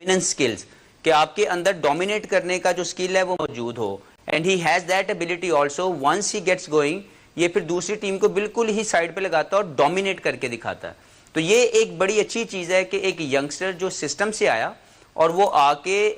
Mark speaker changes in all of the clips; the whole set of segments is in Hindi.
Speaker 1: स्किल्स कि आपके अंदर डोमिनेट करने का जो स्किल है वो मौजूद हो, and he has that ability also. Once he gets going, ये फिर दूसरी टीम को बिल्कुल ही साइड पे लगाता है और डोमिनेट करके दिखाता है। तो ये एक बड़ी अच्छी चीज है कि एक यंगस्टर जो सिस्टम से आया और वो आके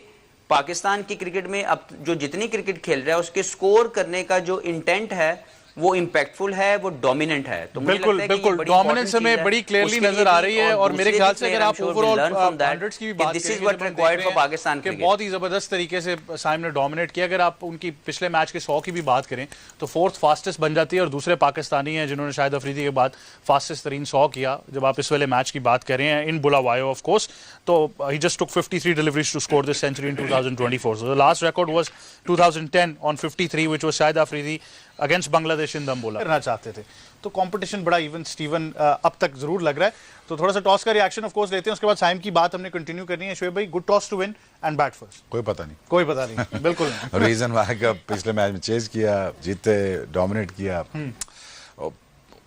Speaker 1: पाकिस्तान की क्रिकेट में अब जो जितनी क्रिकेट खेल रहा है उसके स्कोर करने का जो इंटेंट है वो इंपैक्टफुल है, वो डोमिनेंट है। तो
Speaker 2: बिल्कुल बिल्कुल डोमिनेंस हमें बड़ी क्लियरली नजर आ रही है। और मेरे ख्याल से अगर आप ओवरऑल हंड्रेड्स की भी बात करें कि बहुत ही जबरदस्त तरीके से साइम ने डोमिनेट किया। अगर आप उनकी पिछले मैच के 100 की भी बात करें तो फोर्थ फास्टेस्ट बन जाती है और दूसरे पाकिस्तानी हैं जिन्होंने शाहिद अफरीदी के बाद फास्टेस्ट तरीन 100 किया जब आप इस वाले मैच की बात कर रहे हैं इन बुलावायो ऑफ कोर्स। तो he just took 53 deliveries to score this century in 2024. So the last record was 2010 on 53 which was Shahid Afridi against Bangladesh in Dambulla करना चाहते थे। तो कंपटीशन बड़ा इवन स्टीवन अब तक जरूर लग रहा है। तो थोड़ा सा टॉस का रिएक्शन ऑफ कोर्स लेते हैं, उसके बाद साइम की बात हमने कंटिन्यू करनी है। शोएब भाई, good toss to win and bat first.
Speaker 3: कोई पता नहीं
Speaker 2: बिल्कुल
Speaker 3: रीजन वहां का पिछले मैच में चेज किया, जीते, डोमिनेट किया।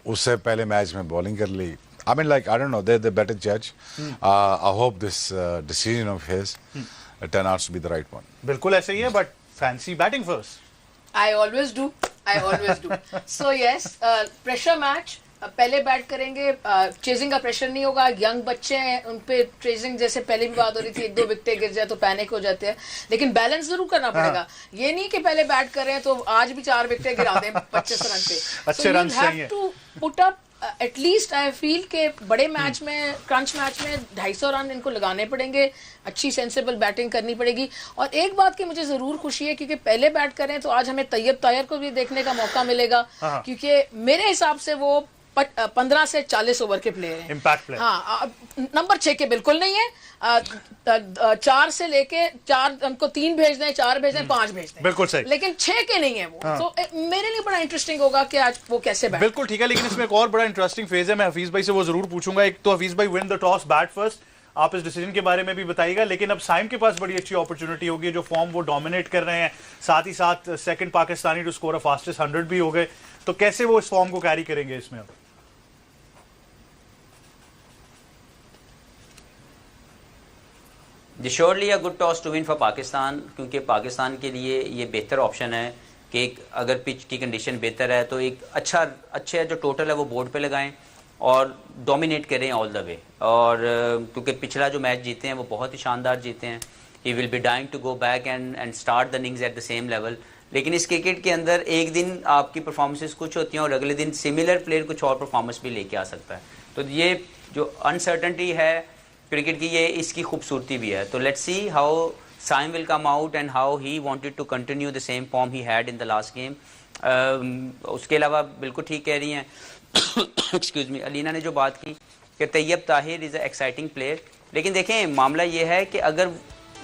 Speaker 3: उससे पहले मैच में बॉलिंग कर ली। I mean, like, I don't know, they're the better judge. I hope this decision of his turn out to be the right one.
Speaker 2: बिल्कुल ऐसे ही है, but fancy batting first.
Speaker 4: I always do. So yes, pressure match. पहले बैट करेंगे, चेजिंग का प्रेशर नहीं होगा। यंग बच्चे हैं, उन पे चेजिंग जैसे पहले भी बात हो रही थी, 1-2 विकेटें गिर जाए तो पैनिक हो जाते हैं। लेकिन बैलेंस जरूर करना पड़ेगा। ये नहीं कि पहले बैट कर रहे हैं तो आज भी 4 विकेटें गिरा दें 25 रन पे।
Speaker 2: अच्छे रन चाहिए।
Speaker 4: To put up at least I feel के बड़े मैच में, क्रंच मैच में 250 रन इनको लगाने पड़ेंगे। अच्छी सेंसिबल बैटिंग करनी पड़ेगी। और एक बात की मुझे जरूर खुशी है क्योंकि पहले बैट करें तो आज हमें तैयब ताहिर को भी देखने का मौका मिलेगा, क्योंकि मेरे हिसाब से वो 15 से 40 ओवर के प्लेयर हैं।
Speaker 2: Impact player.
Speaker 4: हाँ, नंबर 6 के बिल्कुल नहीं है। 4 से लेके 4 उनको 3 भेज दें, 4 भेज दें, 5 भेज दें,
Speaker 2: बिल्कुल सही।
Speaker 4: लेकिन 6 के नहीं है वो। तो मेरे लिए बड़ा इंटरेस्टिंग होगा कि आज वो कैसे बैठ।
Speaker 2: बिल्कुल ठीक है, लेकिन इसमें एक और बड़ा इंटरेस्टिंग फेज है। मैं हफीज भाई से वो जरूर पूछूंगा। एक तो हफीज भाई, win the toss, bat first, आप इस डिसीजन के बारे में भी बताइएगा। लेकिन अब साइम के पास बड़ी अच्छी अपॉर्चुनिटी होगी, जो फॉर्म वो डोमिनेट कर रहे हैं, साथ ही साथ second Pakistani to score a fastest 100 भी हो गए। तो कैसे वो इस फॉर्म को कैरी करेंगे इसमें? अब
Speaker 1: surely a good toss to win for Pakistan, क्योंकि पाकिस्तान के लिए ये बेहतर ऑप्शन है कि अगर पिच की कंडीशन बेहतर है तो एक अच्छा जो टोटल है वो बोर्ड पे लगाएं और डोमिनेट करें ऑल द वे। और क्योंकि पिछला जो मैच जीते हैं वो बहुत ही शानदार जीते हैं। He will be dying to go back and start the innings at the same level. लेकिन इस क्रिकेट के अंदर एक दिन आपकी परफॉर्मेंसेस कुछ होती हैं और अगले दिन सिमिलर प्लेयर कुछ और परफॉर्मेंस भी लेके आ सकता है। तो ये जो अनसर्टनिटी है क्रिकेट की, ये इसकी खूबसूरती भी है। तो let's see how Saim will come out and how he wanted to continue the same form he had in the last game. उसके अलावा बिल्कुल ठीक कह रही हैं एक्सक्यूज मी, अलीना ने जो बात की कि Tayyab Tahir is a exciting player. लेकिन देखें, मामला ये है कि अगर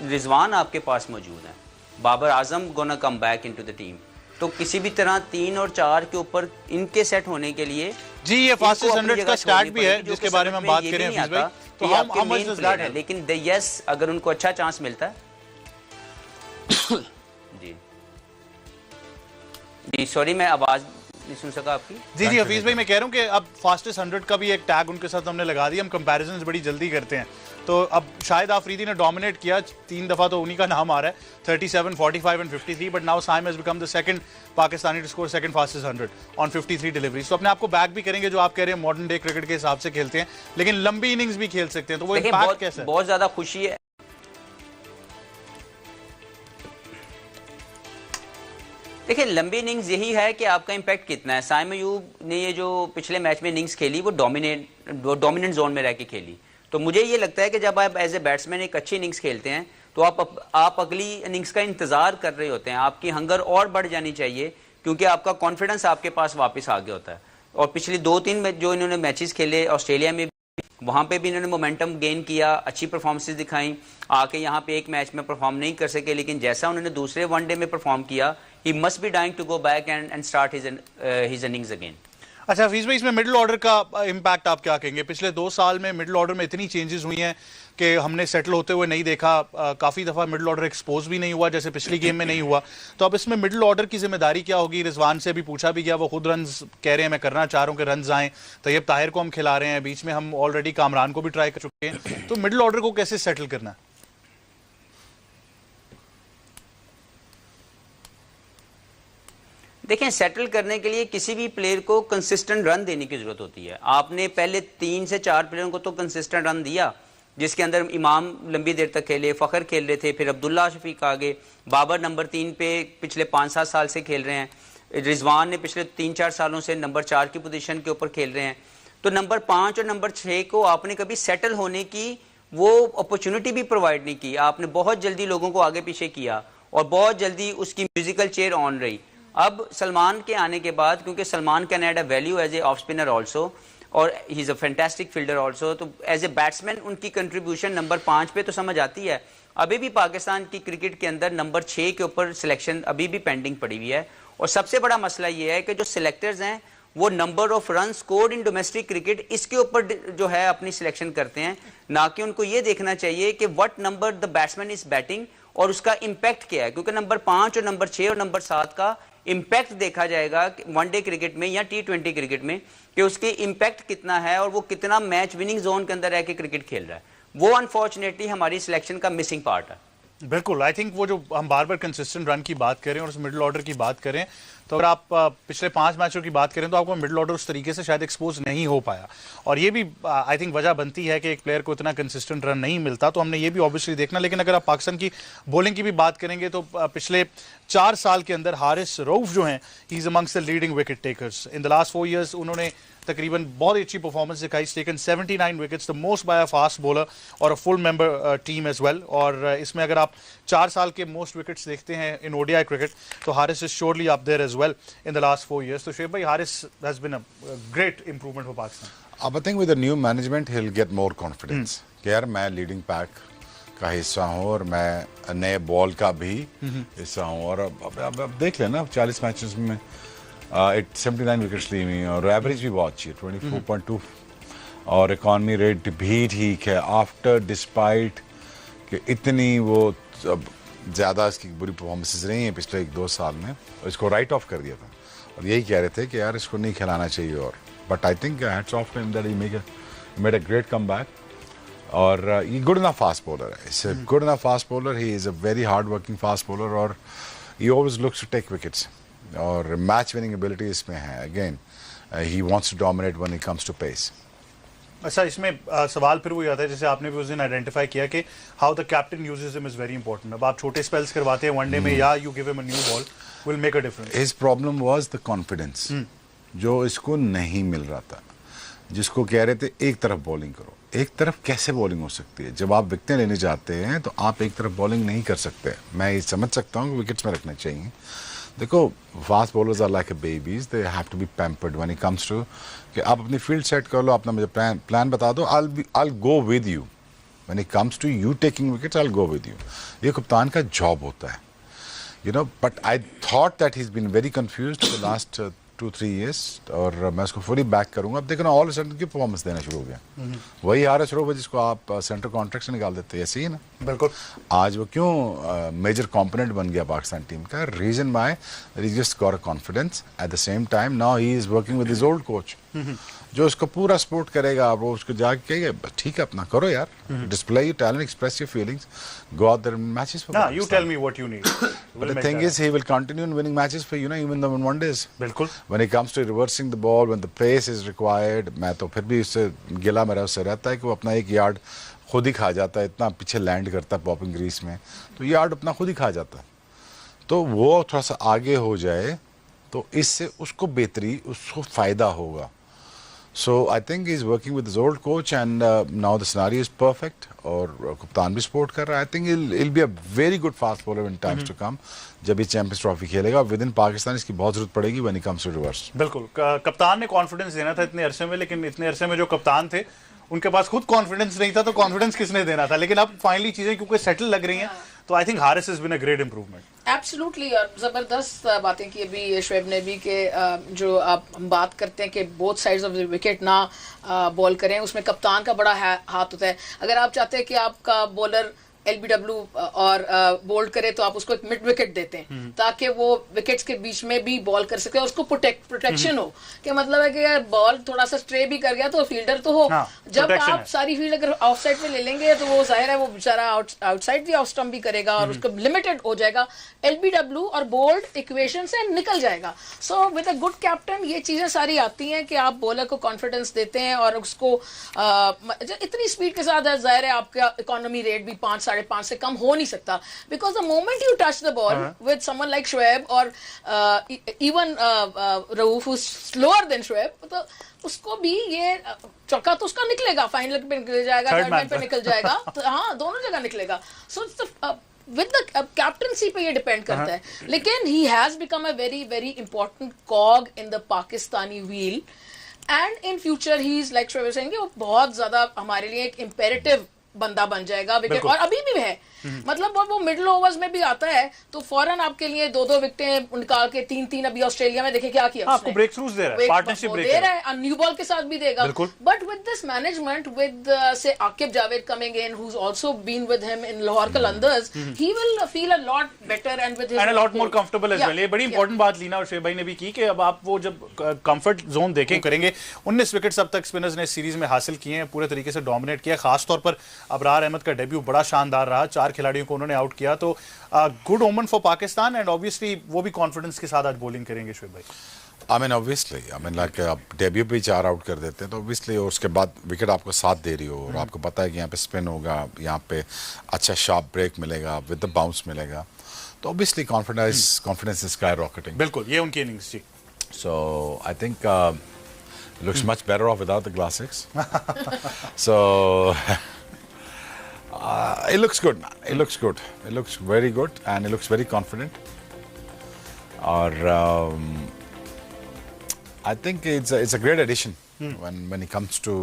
Speaker 1: रिजवान आपके पास मौजूद है, Babar Azam gonna come back into the team, तो किसी भी तरह 3 और 4 के ऊपर इनके सेट होने के लिए
Speaker 2: जी ये फास्टेस्ट 100 का स्टार्ट भी है जिसके बारे में हम बात करें हफीज भाई। तो हम मच इज दैट है।
Speaker 1: लेकिन यस, अगर उनको अच्छा चांस मिलता है जी सॉरी मैं आवाज नहीं सुन सका आपकी।
Speaker 2: जी हफीज भाई, मैं कह रहा हूं कि अब फास्टेस्ट 100 का भी एक टैग उनके साथ हमने लगा दिया। हम कंपैरिजंस बड़ी जल्दी करते हैं। तो अब शाहिद अफरीदी ने डोमिनेट किया 3 दफा, तो उन्हीं का नाम आ रहा है 37, 45 and 53। But now Saim has become the second Pakistani to score second fastest 100 on 53 deliveries. तो अपने आप को बैक भी करेंगे, जो आप कह रहे हैं मॉडर्न डे क्रिकेट के हिसाब से खेलते हैं, लेकिन लंबी इनिंग्स भी खेल सकते हैं। तो वो इम्पैक्ट कैसा है?
Speaker 1: बहुत ज्यादा खुशी है। देखिए, लंबी इनिंग्स यही है कि आपका इंपैक्ट कितना है। साइम अयूब ने ये जो पिछले मैच में इनिंग्स खेली वो डोमिनेंट जोन में रह के खेली। तो मुझे ये लगता है कि जब आप एज ए बैट्समैन एक अच्छी इनिंग्स खेलते हैं तो आप अगली इनिंग्स का इंतजार कर रहे होते हैं। आपकी हंगर और बढ़ जानी चाहिए क्योंकि आपका कॉन्फिडेंस आपके पास वापस आ गया होता है। और पिछली 2-3 जो इन्होंने मैचेस खेले ऑस्ट्रेलिया में, वहाँ पे भी इन्होंने मोमेंटम गेन किया, अच्छी परफॉर्मेंसेस दिखाई। आके यहाँ पे एक मैच में परफॉर्म नहीं कर सके, लेकिन जैसा उन्होंने दूसरे वनडे में परफॉर्म किया, he must be dying to go back and start his innings again.
Speaker 2: अच्छा हफीज भाई, इसमें मिडिल ऑर्डर का इम्पैक्ट आप क्या कहेंगे? पिछले 2 साल में मिडिल ऑर्डर में इतनी चेंजेस हुई हैं कि हमने सेटल होते हुए नहीं देखा। काफ़ी दफ़ा मिडिल ऑर्डर एक्सपोज भी नहीं हुआ, जैसे पिछली गेम में नहीं हुआ। तो अब इसमें मिडिल ऑर्डर की जिम्मेदारी क्या होगी? रिजवान से भी पूछा भी गया, वो खुद रन कह रहे हैं मैं करना चाह रहा हूँ कि रन आएँ। तैयब ताहिर को हम खिला रहे हैं, बीच में हम ऑलरेडी कामरान को भी ट्राई कर चुके हैं। तो मिडिल ऑर्डर को कैसे सेटल करना है?
Speaker 1: देखें, सेटल करने के लिए किसी भी प्लेयर को कंसिस्टेंट रन देने की जरूरत होती है। आपने पहले 3 से 4 प्लेयरों को तो कंसिस्टेंट रन दिया, जिसके अंदर इमाम लंबी देर तक खेले, फ़खर खेल रहे थे, फिर अब्दुल्ला शफीक आगे, बाबर नंबर 3 पे पिछले 5-7 साल से खेल रहे हैं, रिजवान ने पिछले 3-4 सालों से नंबर 4 की पोजीशन के ऊपर खेल रहे हैं। तो नंबर 5 और नंबर 6 को आपने कभी सेटल होने की वो अपॉर्चुनिटी भी प्रोवाइड नहीं की। आपने बहुत जल्दी लोगों को आगे पीछे किया और बहुत जल्दी उसकी म्यूजिकल चेयर ऑन रही। अब सलमान के आने के बाद, क्योंकि Salman can add a value as a of spinner also और he is a fantastic fielder also, तो एज ए बैट्समैन उनकी कंट्रीब्यूशन नंबर 5 पे तो समझ आती है। अभी भी पाकिस्तान की क्रिकेट के अंदर नंबर 6 के ऊपर सिलेक्शन अभी भी पेंडिंग पड़ी हुई है। और सबसे बड़ा मसला ये है कि जो सिलेक्टर्स हैं वो number of run scored in domestic cricket इसके ऊपर जो है अपनी सिलेक्शन करते हैं, ना कि उनको ये देखना चाहिए कि what number the batsman is batting और उसका इम्पैक्ट क्या है। क्योंकि नंबर 5 और नंबर 6 और नंबर 7 का इम्पैक्ट देखा जाएगा वनडे क्रिकेट में या T20 क्रिकेट में कि उसके इम्पैक्ट कितना है और वो कितना मैच विनिंग जोन के अंदर रह के क्रिकेट खेल रहा है। वो अनफॉर्चुनेटली हमारी सिलेक्शन का मिसिंग पार्ट है।
Speaker 2: बिल्कुल, आई थिंक वो जो हम बार बार कंसिस्टेंट रन की बात करें और उस मिडिल ऑर्डर की बात करें, तो अगर आप पिछले 5 मैचों की बात करें तो आपको मिडिल ऑर्डर उस तरीके से शायद एक्सपोज नहीं हो पाया। और ये भी आई थिंक वजह बनती है कि एक प्लेयर को इतना कंसिस्टेंट रन नहीं मिलता, तो हमने ये भी ऑब्वियसली देखना। लेकिन अगर आप पाकिस्तान की बॉलिंग की भी बात करेंगे तो पिछले 4 साल के अंदर हारिस रऊफ जो हैं, he is amongst the leading wicket takers in the last 4 years. उन्होंने तकरीबन बहुत अच्छी परफॉर्मेंस दिखाई, taken 79 wickets, the most by a fast bowler और a full member team as well. और इसमें अगर आप 4 साल के मोस्ट विकेट्स देखते हैं इन ओडीआई क्रिकेट तो Haris is surely up there as well in the last 4 years. So Shoaib bhai, Haris has been a great improvement for Pakistan.
Speaker 3: I think with the new management he'll get more confidence. कि यार मैं लीडिंग पैक का हिस्सा हूँ और मैं नए बॉल का भी हिस्सा हूँ। और अब देख लेना 40 मैचेस में 79 विकेट्स ली हुई और एवरेज भी बहुत अच्छी है 24.2 और इकॉनमी रेट भी ठीक है आफ्टर डिस्पाइट कि इतनी वो ज़्यादा इसकी बुरी परफॉर्मेंसेस रही हैं पिछले 1-2 साल में, और इसको राइट ऑफ कर दिया था और यही कह रहे थे कि यार इसको नहीं खिलाना चाहिए। और but I think hats off to him that he made a great comeback. और ये गुड इनफ फास्ट बॉलर है, it's a good enough fast bowler, he is a very hard working fast bowler और he always looks to take wickets और मैच विनिंग एबिलिटी इसमें है। Again he wants to dominate when he comes to pace.
Speaker 2: अच्छा, इसमें सवाल फिर वही आता है जैसे आपने भी उस दिन आइडेंटिफाई किया कि how the captain uses him is very important. अब आप छोटे स्पेल्स करवाते हैं वनडे में या you give him a new ball will make a difference.
Speaker 3: His problem was the confidence जो इसको नहीं मिल रहा था, जिसको कह रहे थे एक तरफ बॉलिंग करो। एक तरफ कैसे बॉलिंग हो सकती है? जब आप विकेटें लेने जाते हैं तो आप एक तरफ बॉलिंग नहीं कर सकते। मैं ये समझ सकता हूँ कि विकेट्स में रखने चाहिए। देखो, fast bowlers are like a babies, they have to be pampered when it comes to कि आप अपनी फील्ड सेट कर लो, अपना मुझे प्लान बता दो, I'll go with you when it comes to you taking wickets, I'll go with you। ये कप्तान का जॉब होता है, you know, but I thought that he's been very confused for the last 2-3 years और मैं उसको फुली बैक करूंगा। अब देखो ना, ऑल सडन की परफॉर्मेंस देना शुरू हो गया। वही हारिस रऊफ है जिसको आप सेंटर कॉन्ट्रैक्ट से निकाल देते हैं, ऐसे ही ना।
Speaker 2: बिल्कुल,
Speaker 3: आज वो क्यों मेजर कंपोनेंट बन गया पाकिस्तान टीम का? Reason by he just got a confidence. At the same time now he is working with his old coach जो उसको पूरा सपोर्ट करेगा। वो उसको जाके कहेगा ठीक है अपना करो यार, display your talent, express your feelings, go out there in matches for
Speaker 2: Pakistan. You tell me what you need.
Speaker 3: But the thing is he will continue in winning matches for you know even though in one days.
Speaker 2: बिल्कुल,
Speaker 3: When it comes to reversing the ball, when the pace is required, मैं तो फिर भी उससे गिला मेरा उससे रहता है कि वो अपना 1 यार्ड खुद ही खा जाता है। इतना पीछे लैंड करता है पॉपिंग ग्रीस में, तो यार्ड अपना खुद ही खा जाता है। तो वो थोड़ा सा आगे हो जाए तो इससे उसको बेहतरी, उसको फ़ायदा होगा। So I think he's working with his old coach and now the scenario is perfect और कप्तान भी सपोर्ट कर रहा है। I think he'll be a very good fast bowler in times to come। जब ये चैंपियंस ट्रॉफी खेलेगा विद इन पाकिस्तान इसकी बहुत जरूरत पड़ेगी when he comes to reverse।
Speaker 2: बिल्कुल, कप्तान ने कॉन्फिडेंस देना था इतने अरसे में, लेकिन इतने अरसे में जो कप्तान थे उनके पास खुद कॉन्फिडेंस नहीं था, तो कॉन्फिडेंस किसने देना था? लेकिन अब फाइनली चीजें क्योंकि सेटल लग रही हैं तो I think Haris has been a great improvement.
Speaker 4: Absolutely, और जबरदस्त बातें की अभी शोएब ने भी कि जो आप हम बात करते हैं कि both sides of the wicket ना बॉल करें, उसमें कप्तान का बड़ा हाथ होता है। अगर आप चाहते हैं कि आपका बॉलर LBW और बोल्ड करे तो आप उसको एक मिड विकेट देते हैं ताकि वो विकेट्स के बीच में भी बॉल कर सके, उसको प्रोटेक्शन हो, कि मतलब है कि यार बॉल थोड़ा सा स्ट्रे भी कर गया तो फील्डर तो हो। जब आप सारी फील्ड अगर ऑफ साइड में ले लेंगे तो वो जाहिर है वो बेचारा आउटसाइड भी ऑफ स्टंप भी करेगा और उसको लिमिटेड हो जाएगा। LBW और बोल्ड इक्वेशन से निकल जाएगा। So with a good captain ये चीजें सारी आती हैं कि आप बॉलर को कॉन्फिडेंस देते हैं और उसको इतनी स्पीड के साथ जाहिर है आपका इकोनॉमी रेट भी 5-5.5 से कम हो नहीं सकता, because the moment you touch the ball with someone like Shoaib और even Rauf slower than Shoaib, तो उसको भी ये चौका तो उसका निकलेगा, फाइनल पे निकल जाएगा, थर्ड मैन पे निकल जाएगा, तो हाँ दोनों जगह निकलेगा। सो विद द कैप्टनसी पे ये डिपेंड करता है, लेकिन he has become a very very important कॉग in the Pakistani wheel and in future he is like Shoaib Singh, वो बहुत ज्यादा हमारे लिए एक इम्पेरेटिव बंदा बन जाएगा विकेट, और अभी भी है मतलब वो मिडिल ओवर्स में भी आता है तो फौरन आपके लिए 2-2 विकेटें निकाल के 3-3 अभी ऑस्ट्रेलिया में देखे क्या किया
Speaker 2: आपको ब्रेक थ्रूज दे रहा है, पार्टनरशिप ब्रेक
Speaker 4: दे रहा है, न्यू बॉल के साथ भी देगा। But with this management with से Aqib Javed coming in who is also been with him in Lahore Qalandars, he will feel a lot better and with his
Speaker 2: and a lot more comfortable as well. ये बड़ी इंपॉर्टेंट बात लीना और शोएब भाई ने भी की कि अब आप वो जब कंफर्ट जोन देखें करेंगे। 19 विकेट्स अब तक स्पिनर्स ने सीरीज में हासिल किए हैं, पूरे तरीके से डोमिनेट किया, खासतौर पर अबरार अहमद का डेब्यू बड़ा शानदार रहा, 4 खिलाड़ियों को उन्होंने आउट किया, तो गुड ओमन फॉर पाकिस्तान एंड ऑब्वियसली वो भी कॉन्फिडेंस के साथ आज बॉलिंग करेंगे शोएब भाई।
Speaker 3: ऑब्वियसली लाइक आप डेब्यू पे 4 आउट कर देते हैं तो ऑब्वियसली उसके बाद विकेट आपको साथ दे रही हो और आपको पता है कि यहाँ पे स्पिन होगा, यहाँ पे अच्छा शार्प ब्रेक मिलेगा, विद द बाउंस मिलेगा, तो obviously confidence is skyrocketing.
Speaker 2: बिल्कुल ये उनकी इनिंग्स जी।
Speaker 3: So I think looks much better off without the classics. So it looks good, man. It looks good. It looks very good, and it looks very confident. Or I think it's a great addition when it comes to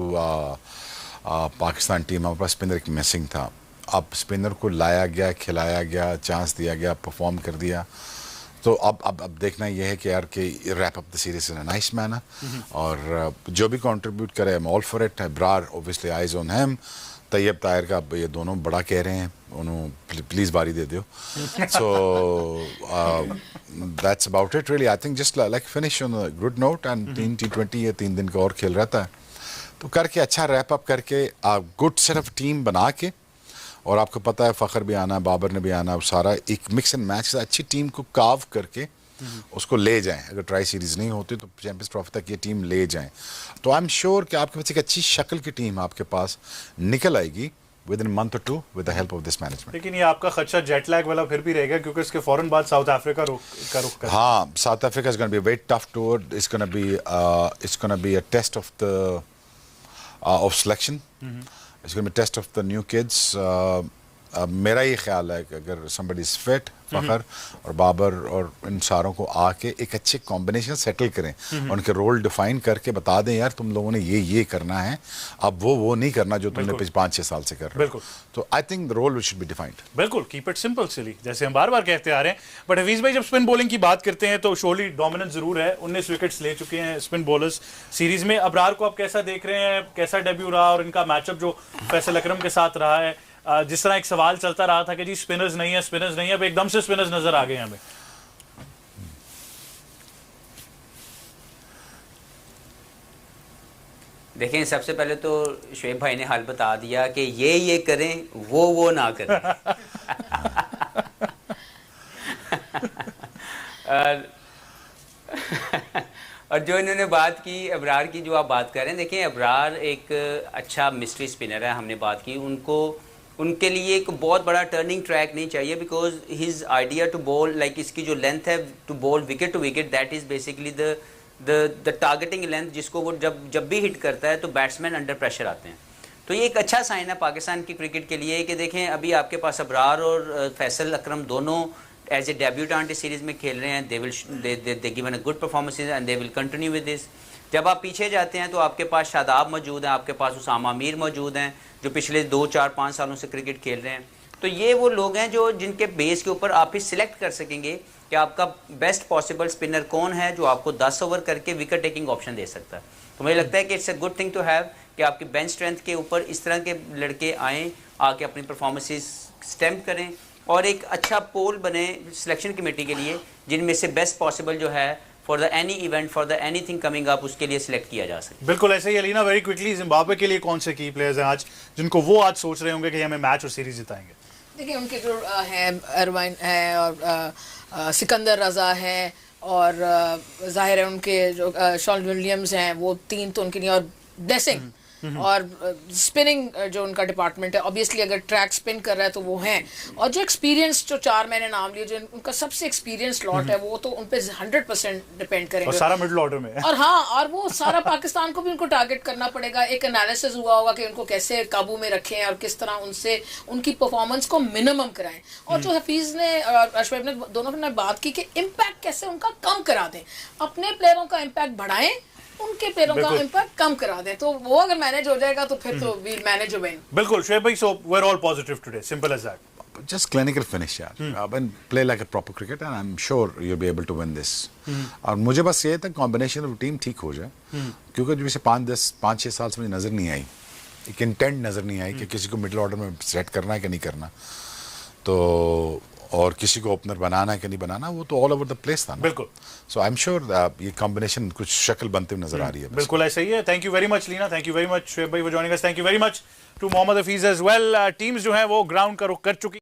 Speaker 3: Pakistan team. हमारे पास स्पिनर एक मिसिंग था, अब स्पिनर को लाया गया, खिलाया गया, चांस दिया गया, परफॉर्म कर दिया, तो अब देखना यह है कि यार कि wrap up the series in a nice manner, और जो भी कंट्रीब्यूट करे I am all for it. Ibrar obviously eyes on him, Tayyab Tahir का ये दोनों बड़ा कह रहे हैं, उन्होंने प्लीज़ बारी दे दो। So that's about it really. I think just like finish on a good note, and 3 T20 ये 3 दिन का और खेल रहता है, तो करके अच्छा रैप अप करके गुड सेट ऑफ टीम बना के, और आपको पता है फ़खर भी आना, बाबर ने भी आना, सारा एक मिक्स एंड मैच से अच्छी टीम को काव करके उसको ले जाएं। अगर ट्राई सीरीज नहीं होती तो चैंपियंस ट्रॉफी तक ये टीम ले जाएं, तो आई एम श्योर कि आपके पास एक अच्छी शक्ल की टीम आपके पास निकल आएगी विद इन मंथ और 2 with the help of this management.
Speaker 2: लेकिन ये आपका खर्चा जेट लैग वाला फिर भी रहेगा क्योंकि इसके फौरन बाद साउथ अफ्रीका रुख कर।
Speaker 3: हाँ, South Africa is gonna be a very tough tour, it's gonna be a test of the of selection, it's gonna be test of the new kids. मेरा ये ख्याल है कि अगर somebody is fit, फ़खर और बाबर और इन सारों को आके एक अच्छे कॉम्बिनेशन सेटल करें, उनके रोल डिफाइन करके बता दें यार तुम लोगों ने ये करना है, अब वो नहीं करना जो तुमने पिछले 5-6 साल से कर रहे हो। तो I think the role should be defined.
Speaker 2: बिल्कुल, कीप इट सिंपल सिली, जैसे हम बार बार कहते आ रहे हैं। बट हफीज भाई, जब स्पिन बॉलिंग की बात करते हैं तो शोली डोमिनेंस जरूर है, 19 विकेट्स ले चुके हैं स्पिन बॉलर्स सीरीज में। अबरार को आप कैसा देख रहे हैं, कैसा डेब्यू रहा, और इनका मैचअप जो फैसल अकरम के साथ रहा है? जिस तरह एक सवाल चलता रहा था कि जी स्पिनर्स नहीं है, अब एकदम से स्पिनर्स नजर आ गए हमें।
Speaker 1: देखें, सबसे पहले तो शोएब भाई ने हाल बता दिया कि ये करें, वो ना करें। और जो इन्होंने बात की अबरार की, जो आप बात कर रहे हैं, देखें अबरार एक अच्छा मिस्ट्री स्पिनर है, हमने बात की, उनके लिए एक बहुत बड़ा टर्निंग ट्रैक नहीं चाहिए, because his idea to bowl, like इसकी जो लेंथ है to bowl wicket to wicket, that is basically the targeting length, जिसको वो जब भी हिट करता है तो बैट्समैन अंडर प्रेशर आते हैं। तो ये एक अच्छा साइन है पाकिस्तान की क्रिकेट के लिए कि देखें अभी आपके पास अबरार और फैसल अकरम दोनों एज ए डेब्यूटेंट इस सीरीज़ में खेल रहे हैं। They given a good performances and they will continue with this. जब आप पीछे जाते हैं तो आपके पास शादाब मौजूद हैं, आपके पास उसामा मीर मौजूद हैं, जो पिछले 2, 4, 5 सालों से क्रिकेट खेल रहे हैं। तो ये वो लोग हैं जो जिनके बेस के ऊपर आप ही सिलेक्ट कर सकेंगे कि आपका बेस्ट पॉसिबल स्पिनर कौन है जो आपको 10 ओवर करके विकेट टेकिंग ऑप्शन दे सकता है। तो मुझे लगता है कि it's a good thing to have कि आपकी बेंच स्ट्रेंथ के ऊपर इस तरह के लड़के आएँ, आके अपनी परफॉर्मेंसेस स्टैम्प करें और एक अच्छा पोल बने सिलेक्शन कमेटी के लिए, जिनमें से बेस्ट पॉसिबल जो है for the any event, for the anything coming up, उसके लिए सिलेक्ट किया जा सके।
Speaker 2: बिल्कुल ऐसे ही। अलीना, वेरी क्विकली, जिम्बाब्वे के लिए कौन से की प्लेयर्स हैं आज जिनको वो आज सोच रहे होंगे कि हमें मैच और सीरीज जिताएंगे?
Speaker 4: देखिए, उनके जो हैं अरवाइन है और सिकंदर रजा है और जाहिर है उनके जो शॉन विलियम्स हैं, वो 3 तो उनके लिए, और डेसिंग और स्पिनिंग जो उनका डिपार्टमेंट है, ऑब्वियसली अगर ट्रैक स्पिन कर रहा है तो वो हैं। और जो एक्सपीरियंस जो 4 मैंने नाम लिए, जो उनका सबसे एक्सपीरियंस लॉट है, वो तो उन पे 100% डिपेंड करेंगे।
Speaker 2: और सारा मिडिल ऑर्डर में। और
Speaker 4: हाँ, और वो सारा पाकिस्तान को भी उनको टारगेट करना पड़ेगा। एक एनालिसिस हुआ होगा कि उनको कैसे काबू में रखें और किस तरह उनसे उनकी परफॉर्मेंस को मिनिमम कराएं। और जो हफीज ने और अशरफ ने दोनों ने बात की कि इम्पैक्ट कैसे उनका कम करा दें, अपने प्लेयरों का इम्पैक्ट बढ़ाएं, उनके प्लेयरों का इम्पैक्ट कम करा दें, तो वो अगर मैनेज हो जाएगा तो फिर तो वील मैनेज टू विन।
Speaker 2: बिल्कुल शुएब भाई, so we are all positive today, simple as that.
Speaker 3: Just clinical finish, यार. And play like a proper cricket, and I'm sure you'll be able to win this. और मुझे बस ये था कॉम्बिनेशन ऑफ टीम ठीक हो जाए, क्योंकि जैसे 5-6 साल से मुझे नजर नहीं आई, एक इंटेंट नजर नहीं आई कि किसी को मिडिल ऑर्डर में सेट करना है कि नहीं करना, तो और किसी को ओपनर बनाना है कि नहीं बनाना, वो तो ऑल ओवर द प्लेस था ना।
Speaker 2: बिल्कुल।
Speaker 3: सो आई एम श्योर ये कॉम्बिनेशन कुछ शक्ल बनते हुए नजर आ रही है।
Speaker 2: बिल्कुल ऐसा ही है। Thank you very much Leena, thank you very much Shoaib भाई for joining us, thank you very much to Mohammad Hafeez as well. Teams जो हैं वो ग्राउंड का रुख कर चुकी